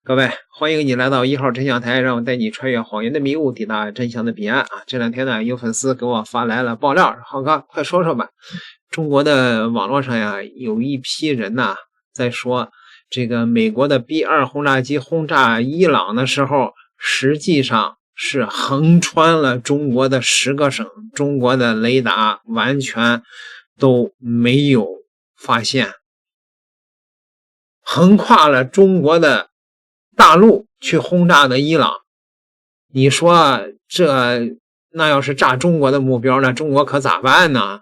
各位，欢迎你来到1号真相台，让我带你穿越谎言的迷雾，抵达真相的彼岸啊！这两天呢，有粉丝给我发来了爆料，浩哥，快说说吧。中国的网络上呀，有一批人呐，在说这个美国的 B2 轰炸机轰炸伊朗的时候，实际上是横穿了中国的10个省，中国的雷达完全都没有发现，横跨了中国的大陆去轰炸的伊朗。你说那要是炸中国的目标，那中国可咋办呢？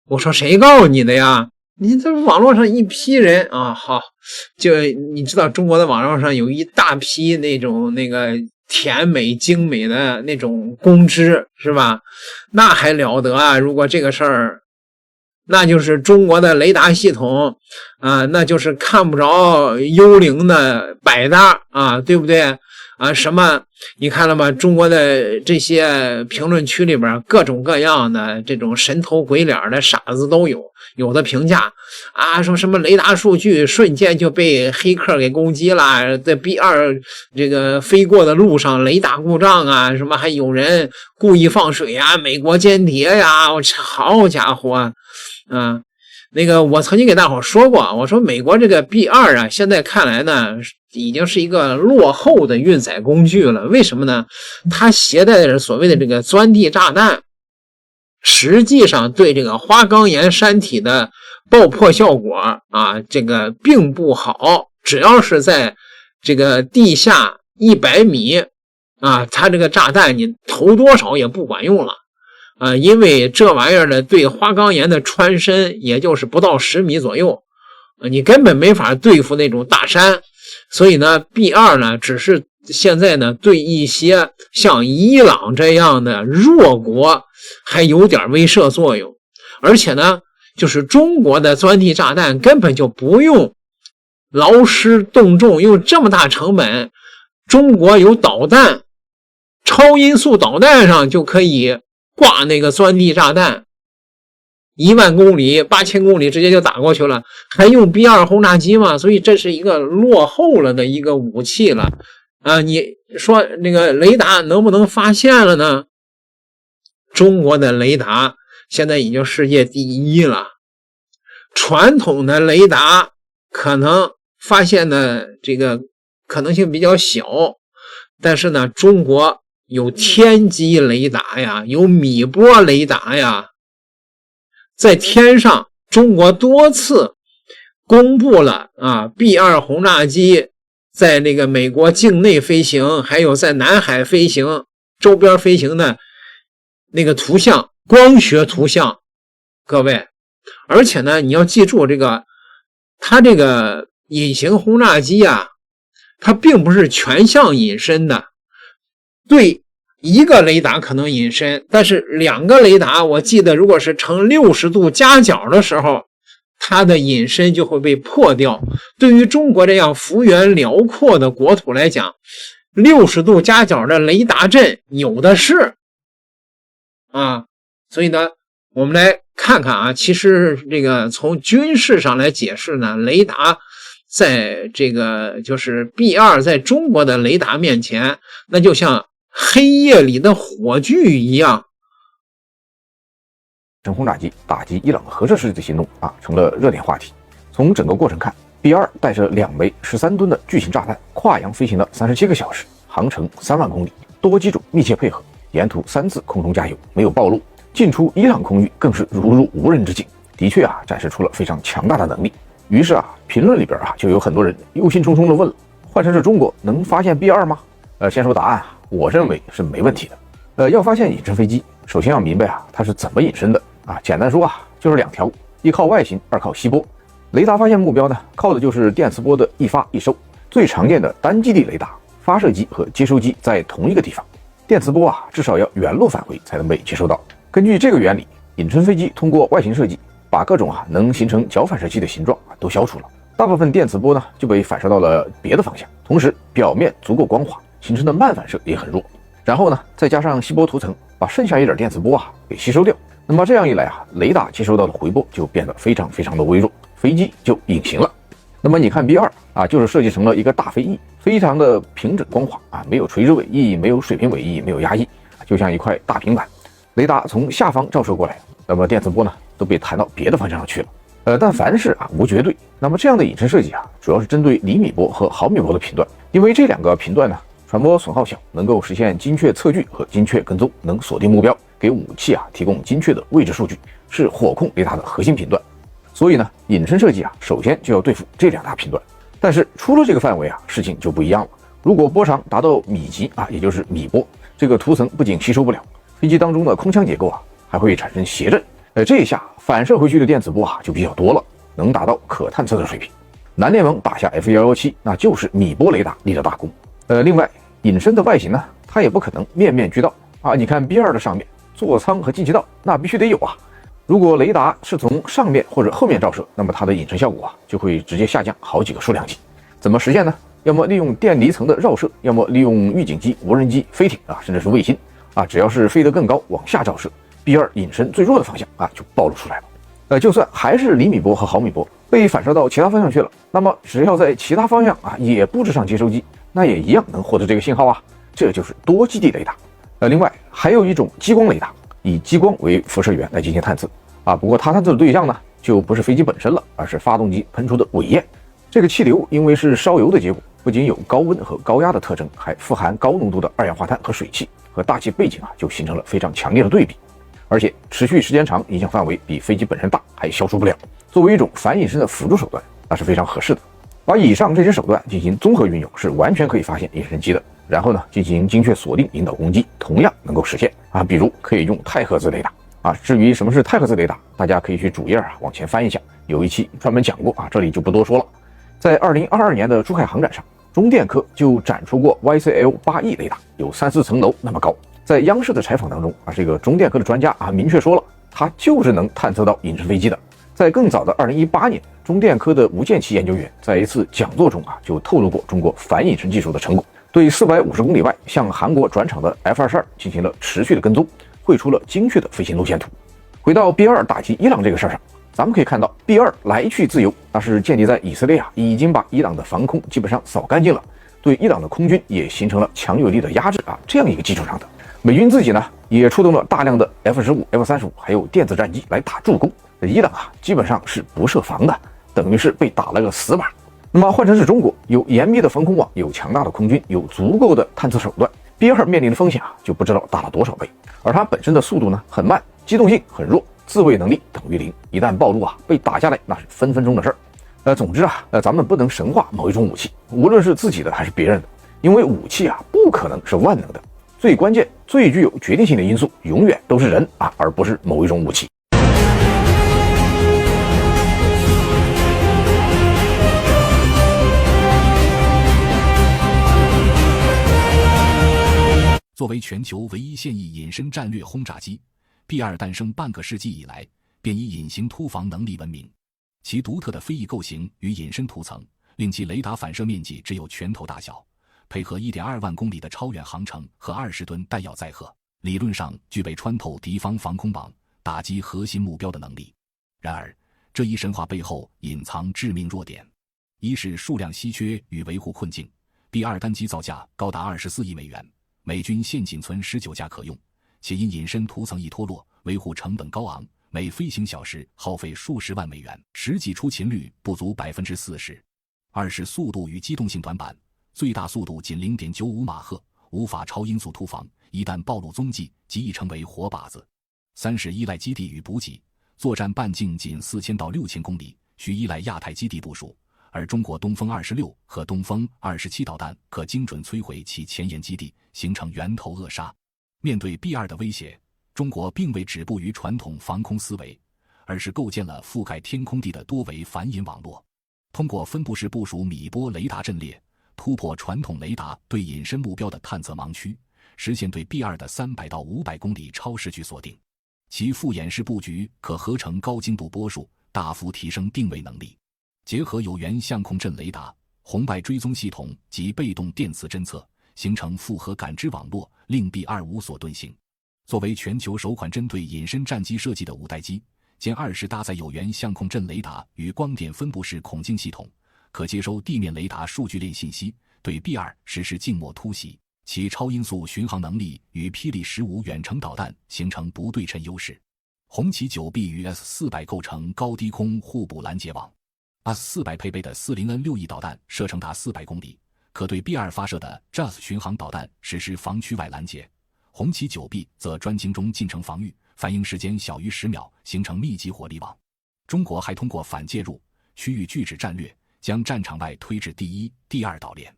我说谁告诉你的呀？你这网络上一批人啊，好，就你知道中国的网络上有一大批那个甜美精美的那种公知，是吧？那还了得啊！如果这个事儿，那就是中国的雷达系统那就是看不着幽灵的百搭对不对什么你看了吗？中国的这些评论区里边各种各样的这种神头鬼脸的傻子都有，有的评价说什么雷达数据瞬间就被黑客给攻击了，在 B2 这个飞过的路上雷达故障什么还有人故意放水美国间谍呀，好家伙那个我曾经给大伙说过，我说美国这个 B2 现在看来呢已经是一个落后的运载工具了。为什么呢？它携带的所谓的这个钻地炸弹，实际上对这个花岗岩山体的爆破效果这个并不好。只要是在这个地下100米它这个炸弹你投多少也不管用了因为这玩意儿呢对花岗岩的穿深也就是不到10米左右你根本没法对付那种大山。所以呢 B2 呢只是现在呢对一些像伊朗这样的弱国还有点威慑作用。而且呢就是中国的钻地炸弹根本就不用劳师动众，用这么大成本，中国有导弹，超音速导弹上就可以挂那个钻地炸弹，10000公里、8000公里直接就打过去了，还用 B2 轰炸机吗？所以这是一个落后了的一个武器了你说那个雷达能不能发现了呢？中国的雷达现在已经世界第1了，传统的雷达可能发现的这个可能性比较小，但是呢中国有天基雷达呀，有米波雷达呀，在天上中国多次公布了B2 轰炸机在那个美国境内飞行，还有在南海飞行周边飞行的那个图像，光学图像，各位。而且呢你要记住它这个隐形轰炸机它并不是全向隐身的，对一个雷达可能隐身，但是2个雷达我记得如果是呈60度夹角的时候，它的隐身就会被破掉。对于中国这样幅员辽阔的国土来讲，60度夹角的雷达阵有的是所以呢我们来看看其实这个从军事上来解释呢，雷达在这个就是 B2 在中国的雷达面前，那就像黑夜里的火炬一样。轰炸机打击伊朗核设施的行动成了热点话题。从整个过程看， B2 带着2枚13吨的巨型炸弹跨洋飞行了37个小时，航程3万公里，多机种密切配合，沿途3次空中加油，没有暴露，进出伊朗空域更是如入无人之境，的确展示出了非常强大的能力。于是评论里边就有很多人忧心忡忡地问了，换成是中国能发现 B2 吗？先说答案我认为是没问题的。要发现隐身飞机，首先要明白它是怎么隐身的简单说就是2条，一靠外形，2靠吸波。雷达发现目标呢，靠的就是电磁波的一发一收。最常见的单基地雷达，发射机和接收机在同一个地方，电磁波至少要原路返回才能被接收到。根据这个原理，隐身飞机通过外形设计，把各种能形成角反射器的形状都消除了，大部分电磁波呢就被反射到了别的方向，同时表面足够光滑，形成的慢反射也很弱。然后呢再加上吸波涂层，把剩下一点电磁波给吸收掉。那么这样一来雷达接收到的回波就变得非常的微弱，飞机就隐形了。那么你看 B2 啊，就是设计成了一个大飞翼，非常的平整光滑啊，没有垂直尾翼，没有水平尾翼，没有压翼，就像一块大平板。雷达从下方照射过来，那么电磁波呢都被弹到别的方向上去了。但凡事啊无绝对，那么这样的隐身设计啊，主要是针对厘米波和毫米波的频段，因为这两个频段呢传播损耗小，能够实现精确测距和精确跟踪，能锁定目标，给武器啊提供精确的位置数据，是火控雷达的核心频段。所以呢，隐身设计啊，首先就要对付这两大频段。但是出了这个范围啊，事情就不一样了。如果波长达到米级啊，也就是米波，这个涂层不仅吸收不了，飞机当中的空腔结构啊还会产生谐振。这一下反射回去的电磁波啊就比较多了，能达到可探测的水平。南联盟打下 F117，那就是米波雷达立了大功。另外隐身的外形呢，它也不可能面面俱到啊。你看 B2 的上面座舱和进气道，那必须得有啊。如果雷达是从上面或者后面照射，那么它的隐身效果啊就会直接下降好几个数量级。怎么实现呢？要么利用电离层的绕射，要么利用预警机、无人机、飞艇啊，甚至是卫星啊，只要是飞得更高往下照射， B2 隐身最弱的方向啊就暴露出来了。就算还是厘米波和毫米波被反射到其他方向去了，那么只要在其他方向啊也布置上接收机，那也一样能获得这个信号啊。这就是多基地雷达。另外还有一种激光雷达，以激光为辐射源来进行探测啊，不过它探测的对象呢就不是飞机本身了，而是发动机喷出的尾焰。这个气流因为是烧油的结果，不仅有高温和高压的特征，还富含高浓度的二氧化碳和水汽，和大气背景啊就形成了非常强烈的对比。而且持续时间长，影响范围比飞机本身大，还消除不了。作为一种反隐身的辅助手段，那是非常合适的。把以上这些手段进行综合运用，是完全可以发现隐身机的。然后呢，进行精确锁定引导攻击，同样能够实现啊。比如可以用太赫兹雷达啊。至于什么是太赫兹雷达，大家可以去主页啊往前翻一下，有一期专门讲过啊，这里就不多说了。在2022年的珠海航展上，中电科就展出过 YCL8E 雷达，有3-4层楼那么高。在央视的采访当中啊，这个中电科的专家啊明确说了，它就是能探测到隐身飞机的。在更早的2018年，中电科的吴建奇研究员在一次讲座中啊就透露过中国反隐身技术的成果，对450公里外向韩国转场的 F-22进行了持续的跟踪，绘出了精确的飞行路线图。回到 B2 打击伊朗这个事儿上，咱们可以看到 B2 来去自由，那是建立在以色列啊已经把伊朗的防空基本上扫干净了，对伊朗的空军也形成了强有力的压制啊，这样一个基础上的。美军自己呢也出动了大量的 F-15、F-35还有电子战机来打助攻，伊朗啊基本上是不设防的，等于是被打了个死板。那么换成是中国，有严密的防空网，有强大的空军，有足够的探测手段， B2 面临的风险啊就不知道大了多少倍。而它本身的速度呢很慢，机动性很弱，自卫能力等于0，一旦暴露啊被打下来那是分分钟的事儿。总之啊咱们不能神化某一种武器，无论是自己的还是别人的，因为武器啊不可能是万能的，最关键最具有决定性的因素永远都是人啊，而不是某一种武器。作为全球唯一现役隐身战略轰炸机， B2 诞生半个世纪以来便以隐形突防能力闻名。其独特的飞翼构型与隐身涂层令其雷达反射面积只有拳头大小，配合 1.2 万公里的超远航程和20吨弹药载荷，理论上具备穿透敌方防空网、打击核心目标的能力。然而这一神话背后隐藏致命弱点，一是数量稀缺与维护困境， B2 单机造价高达24亿美元，美军现仅存19架可用，且因隐身涂层易脱落，维护成本高昂，每飞行小时耗费数十万美元，实际出勤率不足 40%。 二是速度与机动性短板，最大速度仅 0.95 马赫，无法超音速突防，一旦暴露踪迹极易成为活靶子。三是依赖基地与补给，作战半径仅4000到6000公里，需依赖亚太基地部署，而中国东风26和东风27导弹可精准摧毁其前沿基地，形成源头扼杀。面对 B2 的威胁，中国并未止步于传统防空思维，而是构建了覆盖天空地的多维反隐网络，通过分布式部署米波雷达阵列，突破传统雷达对隐身目标的探测盲区，实现对 B2 的300到500公里超视距锁定。其复演式布局可合成高精度波束，大幅提升定位能力。结合有源相控阵雷达、红外追踪系统及被动电磁侦测，形成复合感知网络，令 B2 无所遁形。作为全球首款针对隐身战机设计的5代机，歼2搭载有源相控阵雷达与光点分布式孔径系统，可接收地面雷达数据链信息，对 B2 实施静默突袭，其超音速巡航能力与霹雳15远程导弹形成不对称优势。红旗 9B 与 S-400 构成高低空互补拦截网。S-400 配备的 40N6E 导弹射程达400公里，可对 B2 发射的 JAS 巡航导弹实施防区外拦截。红旗 9B 则专精中近程防御，反应时间小于10秒，形成密集火力网。中国还通过反介入、区域拒止战略，将战场外推至第1、第2岛链。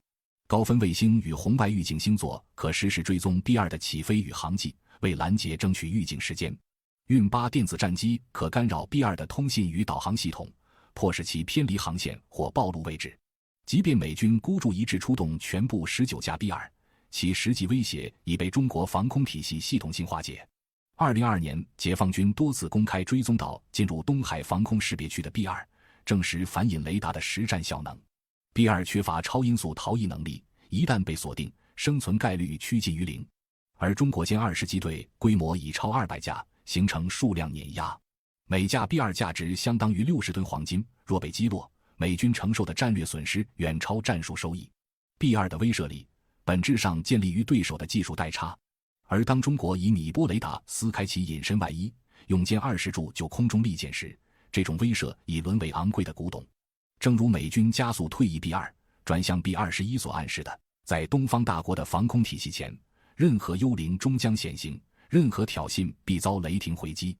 高分卫星与红外预警星座可实时追踪 B2 的起飞与航迹，为拦截争取预警时间。运8电子战机可干扰 B2 的通信与导航系统，迫使其偏离航线或暴露位置。即便美军孤注一掷出动全部19架 B2， 其实际威胁已被中国防空体系系统性化解。2022年，解放军多次公开追踪到进入东海防空识别区的 B2， 证实反引雷达的实战效能。B2 缺乏超音速逃逸能力，一旦被锁定，生存概率趋近于0。而中国歼20机队规模已超200架，形成数量碾压。每架 B2 价值相当于60吨黄金，若被击落，美军承受的战略损失远超战术收益。B2 的威慑力本质上建立于对手的技术代差，而当中国以米波雷达撕开其隐身外衣，用歼20柱就空中利箭时，这种威慑已沦为昂贵的古董。正如美军加速退役 B2 转向 B21所暗示的，在东方大国的防空体系前，任何幽灵终将显形，任何挑衅必遭雷霆回击。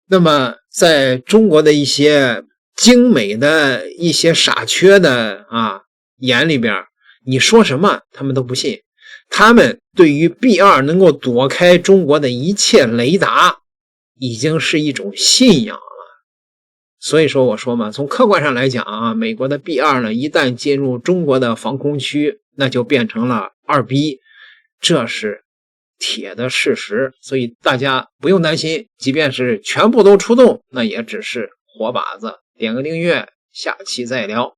那么在中国的一些精美的一些傻缺的眼里边，你说什么他们都不信。他们对于 B2 能够躲开中国的一切雷达已经是一种信仰了。所以说我说嘛，从客观上来讲美国的 B2 呢，一旦进入中国的防空区，那就变成了2B， 这是铁的事实。所以大家不用担心，即便是全部都出动，那也只是活靶子。点个订阅，下期再聊。